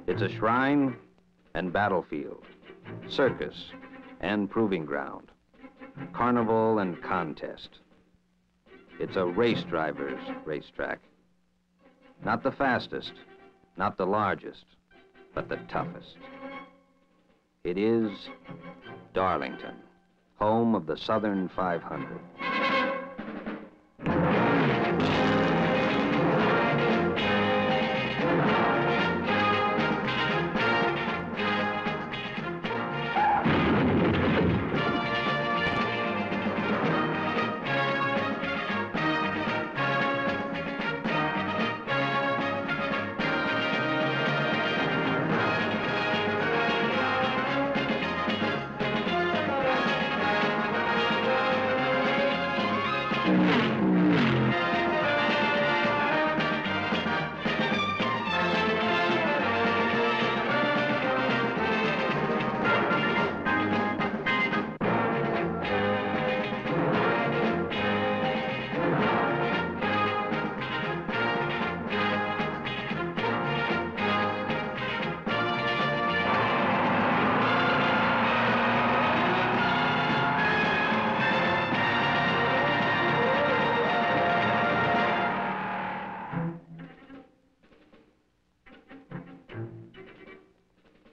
It's a shrine and battlefield, circus and proving ground, carnival and contest. It's a race driver's racetrack. Not the fastest, not the largest, but the toughest. It is Darlington, home of the Southern 500.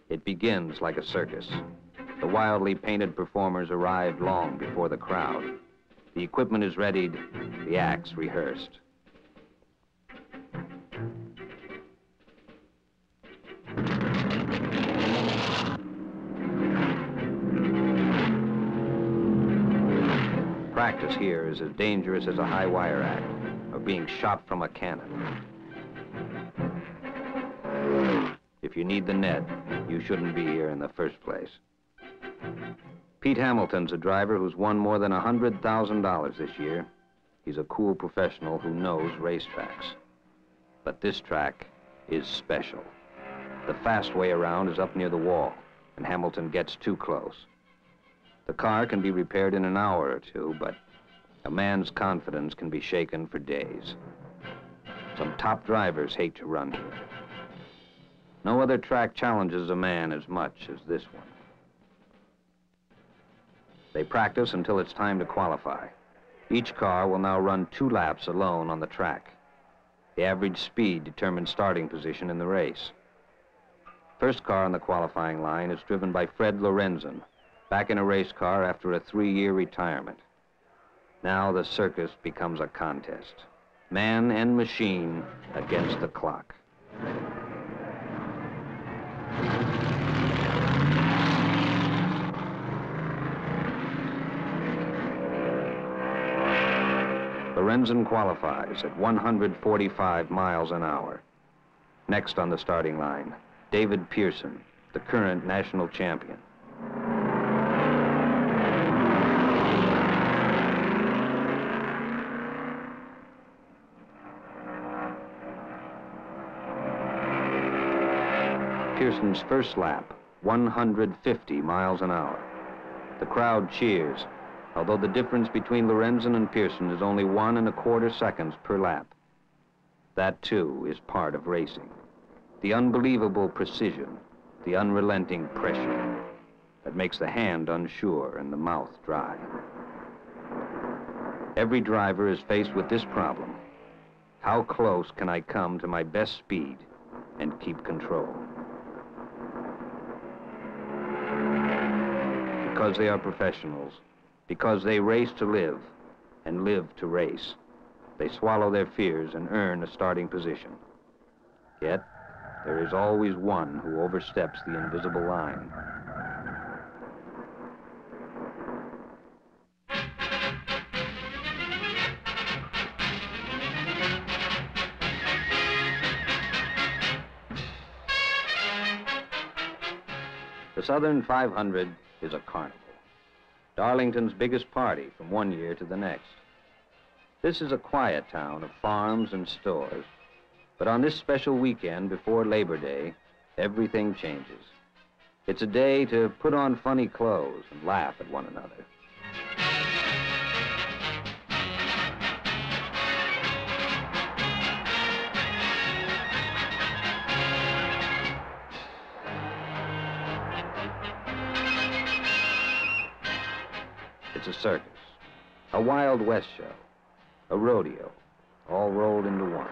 It begins like a circus. The wildly painted performers arrive long before the crowd. The equipment is readied, the acts rehearsed. Practice here is as dangerous as a high wire act or being shot from a cannon. If you need the net, you shouldn't be here in the first place. Pete Hamilton's a driver who's won more than $100,000 this year. He's a cool professional who knows racetracks. But this track is special. The fast way around is up near the wall, and Hamilton gets too close. The car can be repaired in an hour or two, but a man's confidence can be shaken for days. Some top drivers hate to run here. No other track challenges a man as much as this one. They practice until it's time to qualify. Each car will now run 2 laps alone on the track. The average speed determines starting position in the race. First car on the qualifying line is driven by Fred Lorenzen, back in a race car after a 3-year retirement. Now the circus becomes a contest. Man and machine against the clock. Lorenzen qualifies at 145 miles an hour. Next on the starting line, David Pearson, the current national champion. Pearson's first lap, 150 miles an hour. The crowd cheers, although the difference between Lorenzen and Pearson is only 1 1/4 seconds per lap. That, too, is part of racing. The unbelievable precision, the unrelenting pressure that makes the hand unsure and the mouth dry. Every driver is faced with this problem. How close can I come to my best speed and keep control? Because they are professionals, because they race to live and live to race, they swallow their fears and earn a starting position. Yet, there is always one who oversteps the invisible line. The Southern 500 is a carnival. Darlington's biggest party from one year to the next. This is a quiet town of farms and stores, but on this special weekend before Labor Day, everything changes. It's a day to put on funny clothes and laugh at one another. a circus, a Wild West show, a rodeo, all rolled into one.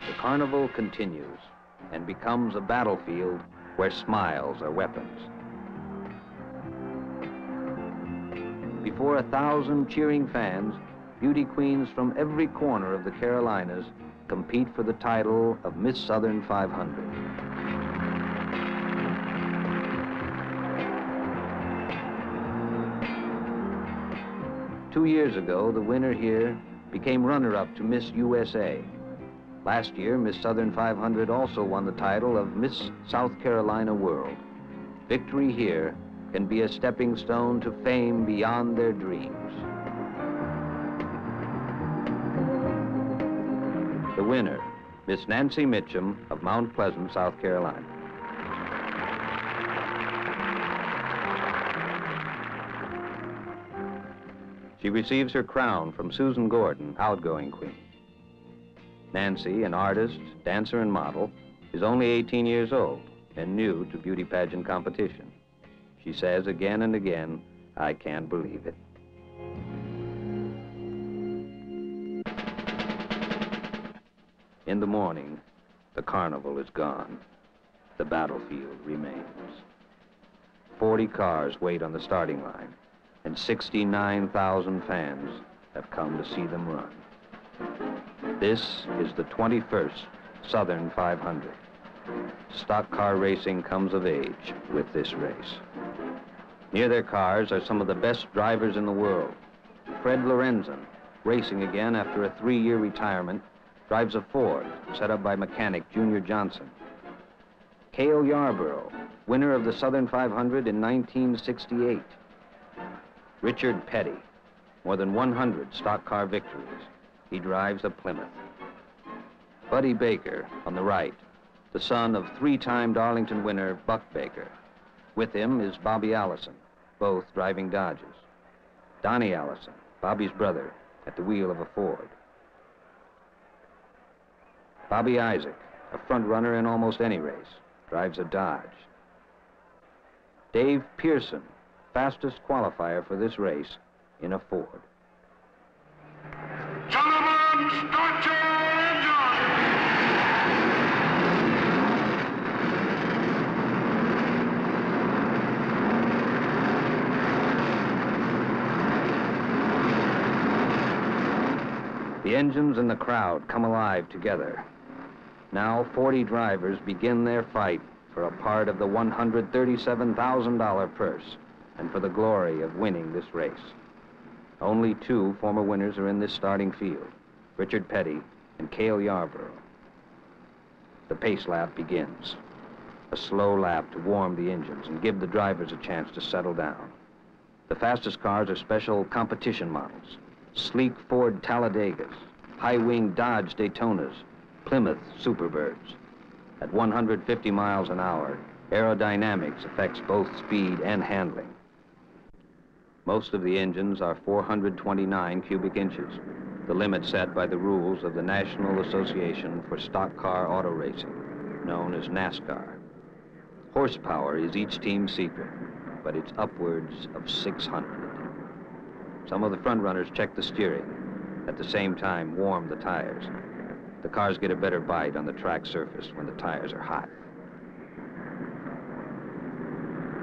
The carnival continues and becomes a battlefield where smiles are weapons. Before 1,000 cheering fans, beauty queens from every corner of the Carolinas compete for the title of Miss Southern 500. Two years ago, the winner here became runner-up to Miss USA. Last year, Miss Southern 500 also won the title of Miss South Carolina World. Victory here can be a stepping stone to fame beyond their dreams. The winner, Miss Nancy Mitchum of Mount Pleasant, South Carolina. She receives her crown from Susan Gordon, outgoing queen. Nancy, an artist, dancer, and model, is only 18 years old and new to beauty pageant competition. She says again and again, "I can't believe it." In the morning, the carnival is gone. The battlefield remains. 40 cars wait on the starting line, and 69,000 fans have come to see them run. This is the 21st Southern 500. Stock car racing comes of age with this race. Near their cars are some of the best drivers in the world. Fred Lorenzen, racing again after a 3-year retirement, drives a Ford set up by mechanic Junior Johnson. Cale Yarborough, winner of the Southern 500 in 1968. Richard Petty, more than 100 stock car victories. He drives a Plymouth. Buddy Baker, on the right, the son of 3-time Darlington winner Buck Baker. With him is Bobby Allison, both driving Dodges. Donnie Allison, Bobby's brother, at the wheel of a Ford. Bobby Isaac, a front runner in almost any race, drives a Dodge. Dave Pearson, fastest qualifier for this race, in a Ford. Gentlemen, start your engine! The engines and the crowd come alive together. Now 40 drivers begin their fight for a part of the $137,000 purse and for the glory of winning this race. Only 2 former winners are in this starting field, Richard Petty and Cale Yarborough. The pace lap begins, a slow lap to warm the engines and give the drivers a chance to settle down. The fastest cars are special competition models, sleek Ford Talladegas, high-wing Dodge Daytonas, Plymouth Superbirds. At 150 miles an hour, aerodynamics affects both speed and handling. Most of the engines are 429 cubic inches, the limit set by the rules of the National Association for Stock Car Auto Racing, known as NASCAR. Horsepower is each team's secret, but it's upwards of 600. Some of the front runners check the steering, at the same time warm the tires. The cars get a better bite on the track surface when the tires are hot.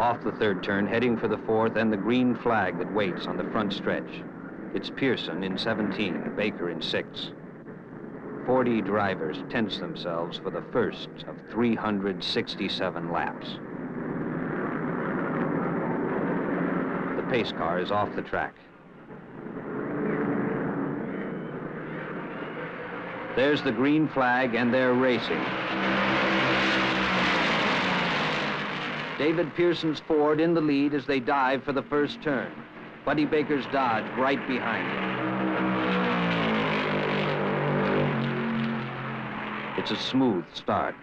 Off the third turn, heading for the fourth, and the green flag that waits on the front stretch. It's Pearson in 17, Baker in 6. 40 drivers tense themselves for the first of 367 laps. The pace car is off the track. There's the green flag, and they're racing. David Pearson's Ford in the lead as they dive for the first turn. Buddy Baker's Dodge right behind him. It's a smooth start.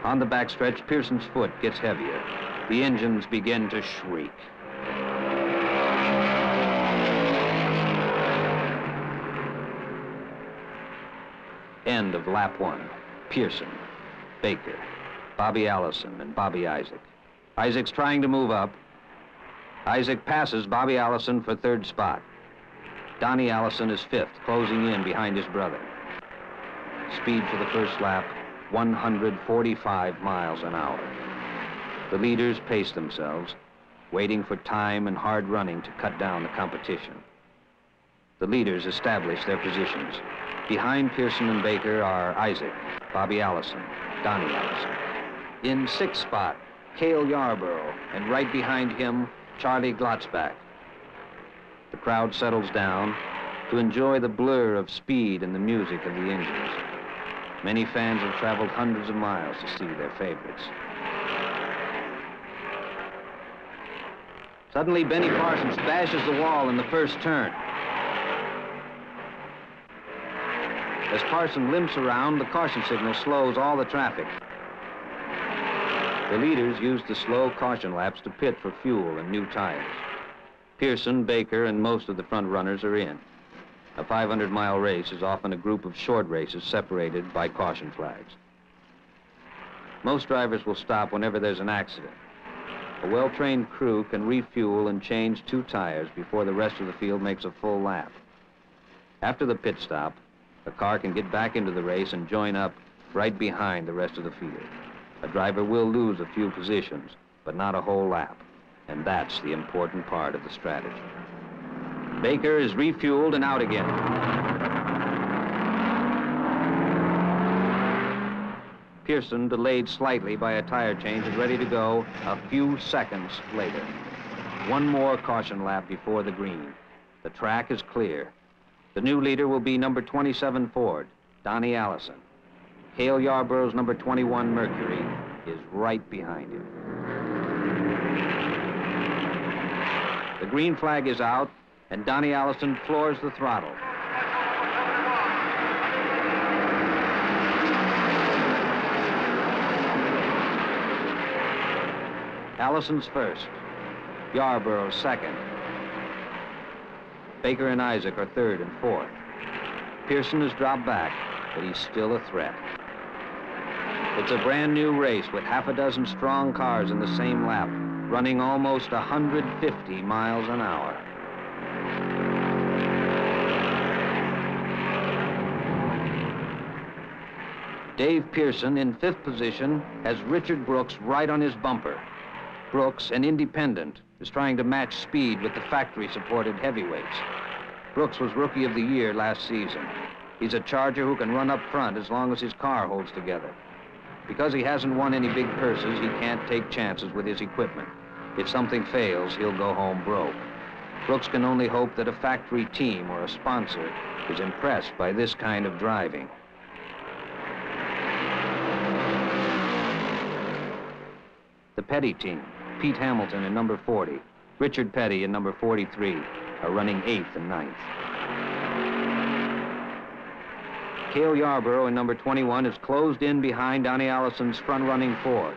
On the backstretch, Pearson's foot gets heavier. The engines begin to shriek. End of lap 1. Pearson, Baker, Bobby Allison, and Bobby Isaac. Isaac's trying to move up. Isaac passes Bobby Allison for 3rd spot. Donnie Allison is 5th, closing in behind his brother. Speed for the first lap, 145 miles an hour. The leaders pace themselves, waiting for time and hard running to cut down the competition. The leaders establish their positions. Behind Pearson and Baker are Isaac, Bobby Allison, Donnie Allison. In 6th spot, Cale Yarborough, and right behind him, Charlie Glotzback. The crowd settles down to enjoy the blur of speed and the music of the engines. Many fans have traveled hundreds of miles to see their favorites. Suddenly, Benny Parsons bashes the wall in the first turn. As Parson limps around, the caution signal slows all the traffic. The leaders use the slow caution laps to pit for fuel and new tires. Pearson, Baker, and most of the front runners are in. A 500-mile race is often a group of short races separated by caution flags. Most drivers will stop whenever there's an accident. A well-trained crew can refuel and change 2 tires before the rest of the field makes a full lap. After the pit stop, a car can get back into the race and join up right behind the rest of the field. A driver will lose a few positions, but not a whole lap. And that's the important part of the strategy. Baker is refueled and out again. Pearson, delayed slightly by a tire change, is ready to go a few seconds later. One more caution lap before the green. The track is clear. The new leader will be number 27 Ford, Donnie Allison. Cale Yarborough's number 21 Mercury is right behind him. The green flag is out, and Donnie Allison floors the throttle. Allison's first, Yarborough second. Baker and Isaac are 3rd and 4th. Pearson has dropped back, but he's still a threat. It's a brand new race with half a dozen strong cars in the same lap, running almost 150 miles an hour. Dave Pearson, in 5th position, has Richard Brooks right on his bumper. Brooks, an independent, is trying to match speed with the factory-supported heavyweights. Brooks was Rookie of the Year last season. He's a charger who can run up front as long as his car holds together. Because he hasn't won any big purses, he can't take chances with his equipment. If something fails, he'll go home broke. Brooks can only hope that a factory team or a sponsor is impressed by this kind of driving. The Petty team, Pete Hamilton in number 40, Richard Petty in number 43, are running 8th and 9th. Cale Yarborough in number 21 is closed in behind Donnie Allison's front-running Ford.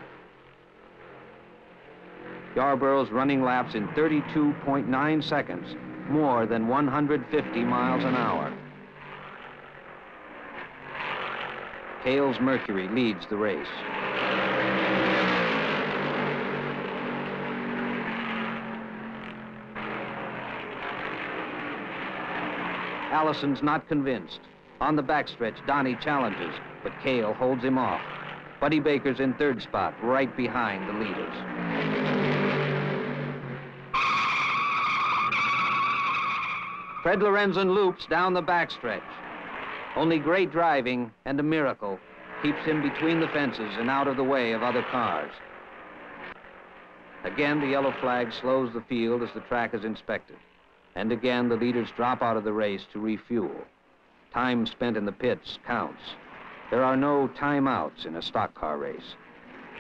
Yarborough's running laps in 32.9 seconds, more than 150 miles an hour. Cale's Mercury leads the race. Allison's not convinced. On the backstretch, Donnie challenges, but Cale holds him off. Buddy Baker's in 3rd spot, right behind the leaders. Fred Lorenzen loops down the backstretch. Only great driving and a miracle keeps him between the fences and out of the way of other cars. Again, the yellow flag slows the field as the track is inspected. And again, the leaders drop out of the race to refuel. Time spent in the pits counts. There are no timeouts in a stock car race.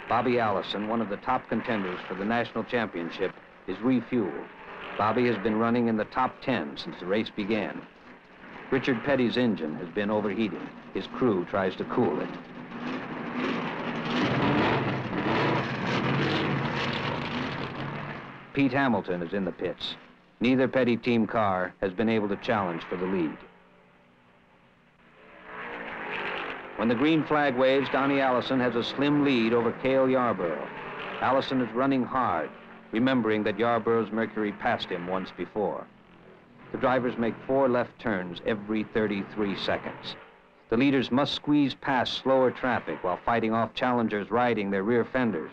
Bobby Allison, one of the top contenders for the national championship, is refueled. Bobby has been running in the top 10 since the race began. Richard Petty's engine has been overheating. His crew tries to cool it. Pete Hamilton is in the pits. Neither Petty team car has been able to challenge for the lead. When the green flag waves, Donnie Allison has a slim lead over Cale Yarborough. Allison is running hard, remembering that Yarborough's Mercury passed him once before. The drivers make 4 left turns every 33 seconds. The leaders must squeeze past slower traffic while fighting off challengers riding their rear fenders.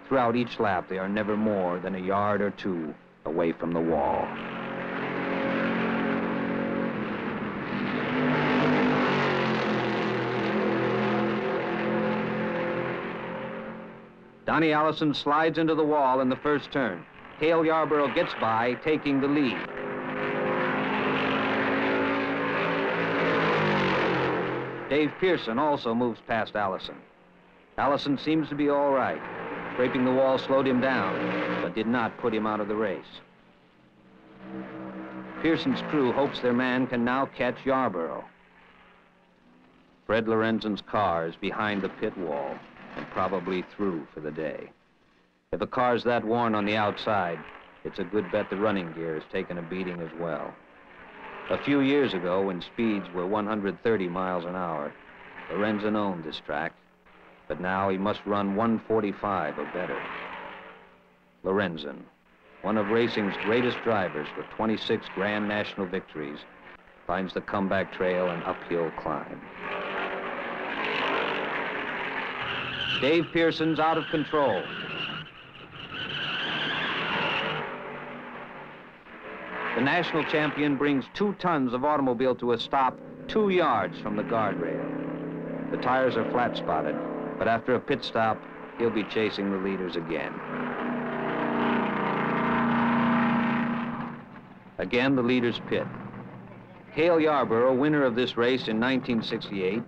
Throughout each lap, they are never more than a yard or 2 away from the wall. Donnie Allison slides into the wall in the first turn. Cale Yarborough gets by, taking the lead. Dave Pearson also moves past Allison. Allison seems to be all right. Scraping the wall slowed him down, but did not put him out of the race. Pearson's crew hopes their man can now catch Yarborough. Fred Lorenzen's car is behind the pit wall and probably through for the day. If a car's that worn on the outside, it's a good bet the running gear has taken a beating as well. A few years ago, when speeds were 130 miles an hour, Lorenzen owned this track, but now he must run 145 or better. Lorenzen, one of racing's greatest drivers with 26 Grand National victories, finds the comeback trail an uphill climb. Dave Pearson's out of control. The national champion brings 2 tons of automobile to a stop 2 yards from the guardrail. The tires are flat-spotted, but after a pit stop, he'll be chasing the leaders again. Again, the leaders pit. Cale Yarborough, winner of this race in 1968,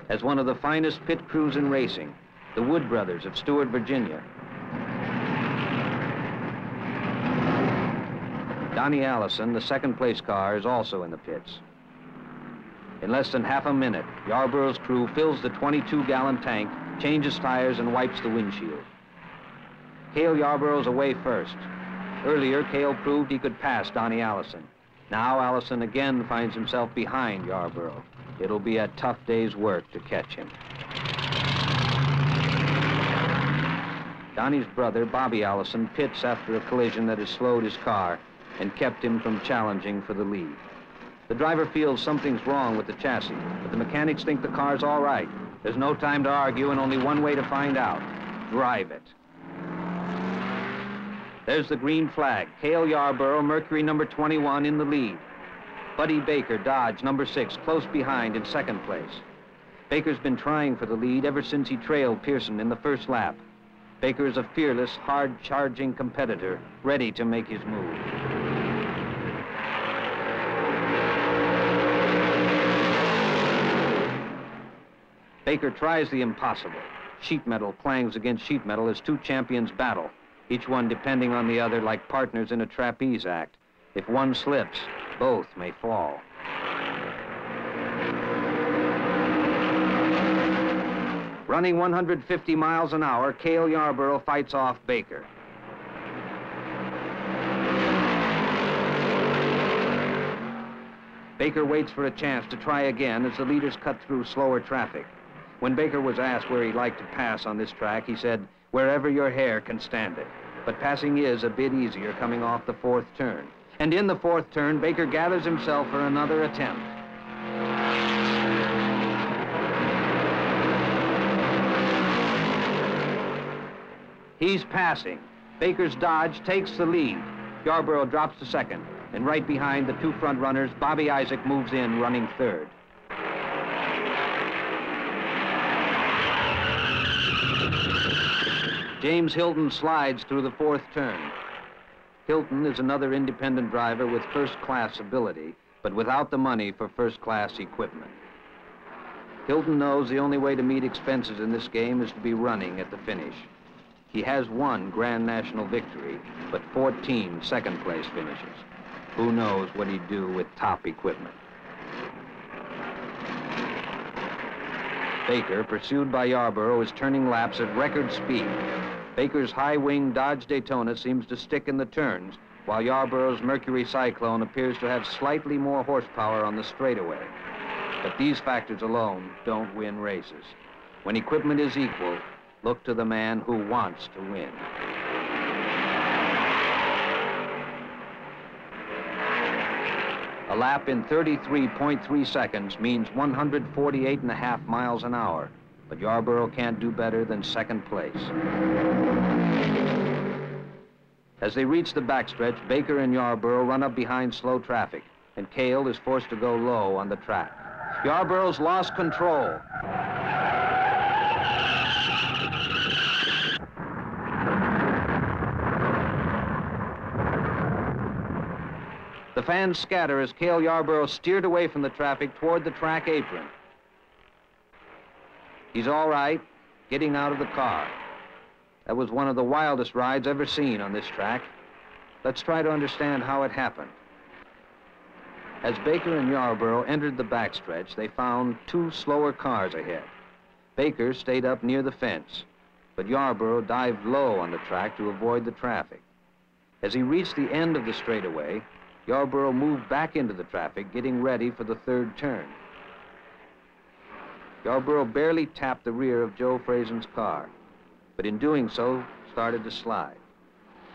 has one of the finest pit crews in racing, the Wood brothers of Stewart, Virginia. Donnie Allison, the second-place car, is also in the pits. In less than half a minute, Yarborough's crew fills the 22-gallon tank, changes tires, and wipes the windshield. Cale Yarborough's away first. Earlier, Cale proved he could pass Donnie Allison. Now Allison again finds himself behind Yarborough. It'll be a tough day's work to catch him. Donnie's brother, Bobby Allison, pits after a collision that has slowed his car and kept him from challenging for the lead. The driver feels something's wrong with the chassis, but the mechanics think the car's all right. There's no time to argue and only one way to find out. Drive it. There's the green flag. Cale Yarborough, Mercury number 21, in the lead. Buddy Baker, Dodge, number 6, close behind in second place. Baker's been trying for the lead ever since he trailed Pearson in the first lap. Baker is a fearless, hard-charging competitor, ready to make his move. Baker tries the impossible. Sheet metal clangs against sheet metal as 2 champions battle, each one depending on the other like partners in a trapeze act. If one slips, both may fall. Running 150 miles an hour, Cale Yarborough fights off Baker. Baker waits for a chance to try again as the leaders cut through slower traffic. When Baker was asked where he'd like to pass on this track, he said, "Wherever your hair can stand it." But passing is a bit easier coming off the 4th turn. And in the 4th turn, Baker gathers himself for another attempt. He's passing. Baker's Dodge takes the lead. Yarborough drops to second, and right behind the 2 front runners, Bobby Isaac moves in, running 3rd. James Hilton slides through the 4th turn. Hilton is another independent driver with first-class ability, but without the money for first-class equipment. Hilton knows the only way to meet expenses in this game is to be running at the finish. He has 1 Grand National victory, but 14 second-place finishes. Who knows what he'd do with top equipment? Baker, pursued by Yarborough, is turning laps at record speed. Baker's high-wing Dodge Daytona seems to stick in the turns, while Yarborough's Mercury Cyclone appears to have slightly more horsepower on the straightaway. But these factors alone don't win races. When equipment is equal, look to the man who wants to win. A lap in 33.3 seconds means 148.5 miles an hour, but Yarborough can't do better than second place. As they reach the backstretch, Baker and Yarborough run up behind slow traffic, and Cale is forced to go low on the track. Yarborough's lost control. The fans scatter as Cale Yarborough steered away from the traffic toward the track apron. He's all right, getting out of the car. That was one of the wildest rides ever seen on this track. Let's try to understand how it happened. As Baker and Yarborough entered the backstretch, they found two slower cars ahead. Baker stayed up near the fence, but Yarborough dived low on the track to avoid the traffic. As he reached the end of the straightaway, Yarborough moved back into the traffic, getting ready for the third turn. Yarborough barely tapped the rear of Joe Frazen's car, but in doing so, started to slide.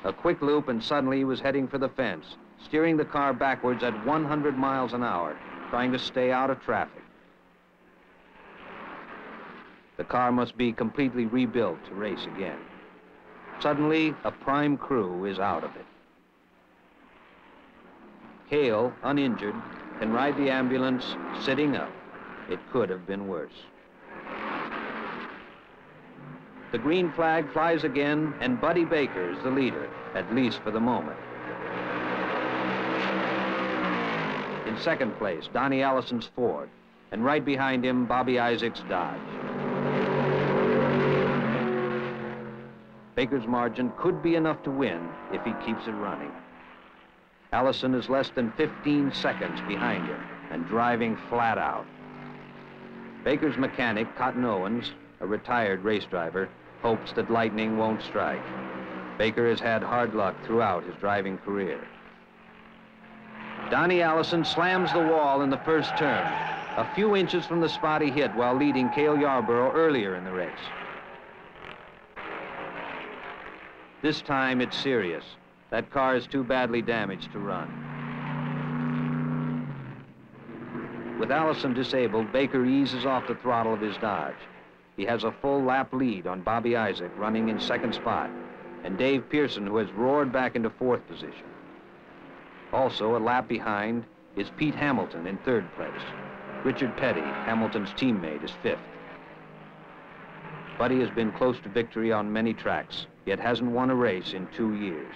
A quick loop, and suddenly he was heading for the fence, steering the car backwards at 100 miles an hour, trying to stay out of traffic. The car must be completely rebuilt to race again. Suddenly, a prime crew is out of it. Cale, uninjured, can ride the ambulance sitting up. It could have been worse. The green flag flies again, and Buddy Baker is the leader, at least for the moment. In second place, Donnie Allison's Ford, and right behind him, Bobby Isaac's Dodge. Baker's margin could be enough to win if he keeps it running. Allison is less than 15 seconds behind him and driving flat out. Baker's mechanic, Cotton Owens, a retired race driver, hopes that lightning won't strike. Baker has had hard luck throughout his driving career. Donnie Allison slams the wall in the first turn, a few inches from the spot he hit while leading Cale Yarborough earlier in the race. This time it's serious. That car is too badly damaged to run. With Allison disabled, Baker eases off the throttle of his Dodge. He has a full lap lead on Bobby Isaac, running in second spot, and Dave Pearson, who has roared back into fourth position. Also, a lap behind is Pete Hamilton in third place. Richard Petty, Hamilton's teammate, is fifth. Buddy has been close to victory on many tracks, yet hasn't won a race in 2 years.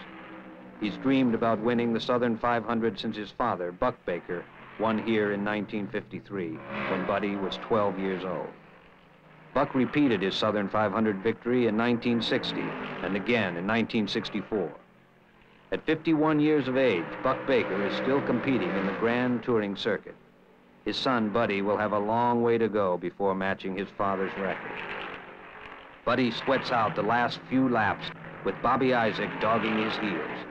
He's dreamed about winning the Southern 500 since his father, Buck Baker, won here in 1953, when Buddy was 12 years old. Buck repeated his Southern 500 victory in 1960, and again in 1964. At 51 years of age, Buck Baker is still competing in the Grand Touring circuit. His son, Buddy, will have a long way to go before matching his father's record. Buddy sweats out the last few laps, with Bobby Isaac dogging his heels.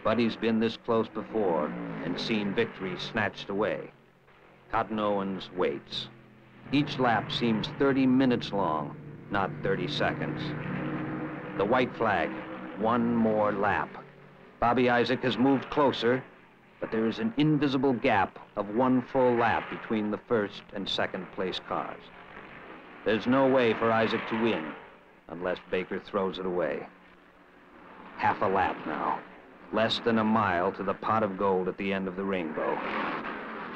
Buddy's been this close before and seen victory snatched away. Cotton Owens waits. Each lap seems 30 minutes long, not 30 seconds. The white flag, one more lap. Bobby Isaac has moved closer, but there is an invisible gap of one full lap between the first and second place cars. There's no way for Isaac to win unless Baker throws it away. Half a lap now. Less than a mile to the pot of gold at the end of the rainbow.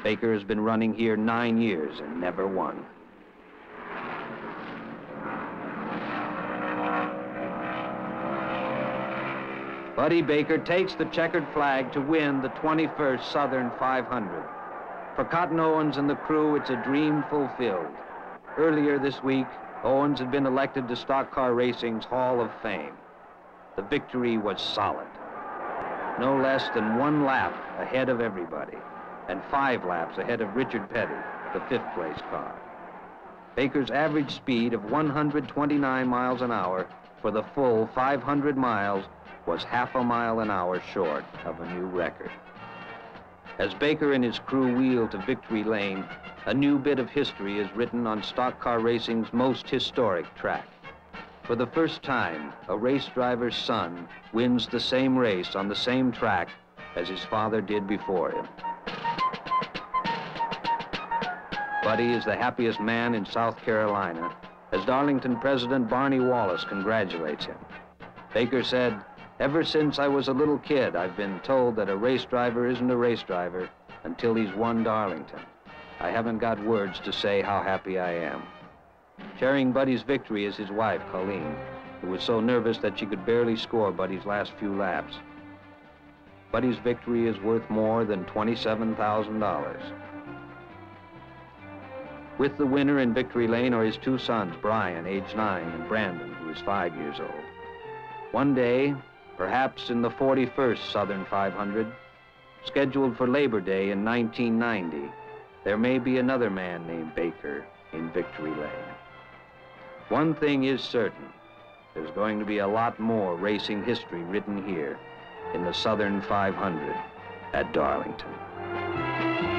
Baker has been running here 9 years and never won. Buddy Baker takes the checkered flag to win the 21st Southern 500. For Cotton Owens and the crew, it's a dream fulfilled. Earlier this week, Owens had been elected to Stock Car Racing's Hall of Fame. The victory was solid. No less than 1 lap ahead of everybody, and 5 laps ahead of Richard Petty, the 5th place car. Baker's average speed of 129 miles an hour for the full 500 miles was half a mile an hour short of a new record. As Baker and his crew wheeled to Victory Lane, a new bit of history is written on stock car racing's most historic track. For the first time, a race driver's son wins the same race on the same track as his father did before him. Buddy is the happiest man in South Carolina as Darlington President Barney Wallace congratulates him. Baker said, "Ever since I was a little kid, I've been told that a race driver isn't a race driver until he's won Darlington. I haven't got words to say how happy I am." Sharing Buddy's victory is his wife, Colleen, who was so nervous that she could barely score Buddy's last few laps. Buddy's victory is worth more than $27,000. With the winner in Victory Lane are his two sons, Brian, age 9, and Brandon, who is 5 years old. One day, perhaps in the 41st Southern 500, scheduled for Labor Day in 1990, there may be another man named Baker in Victory Lane. One thing is certain, there's going to be a lot more racing history written here in the Southern 500 at Darlington.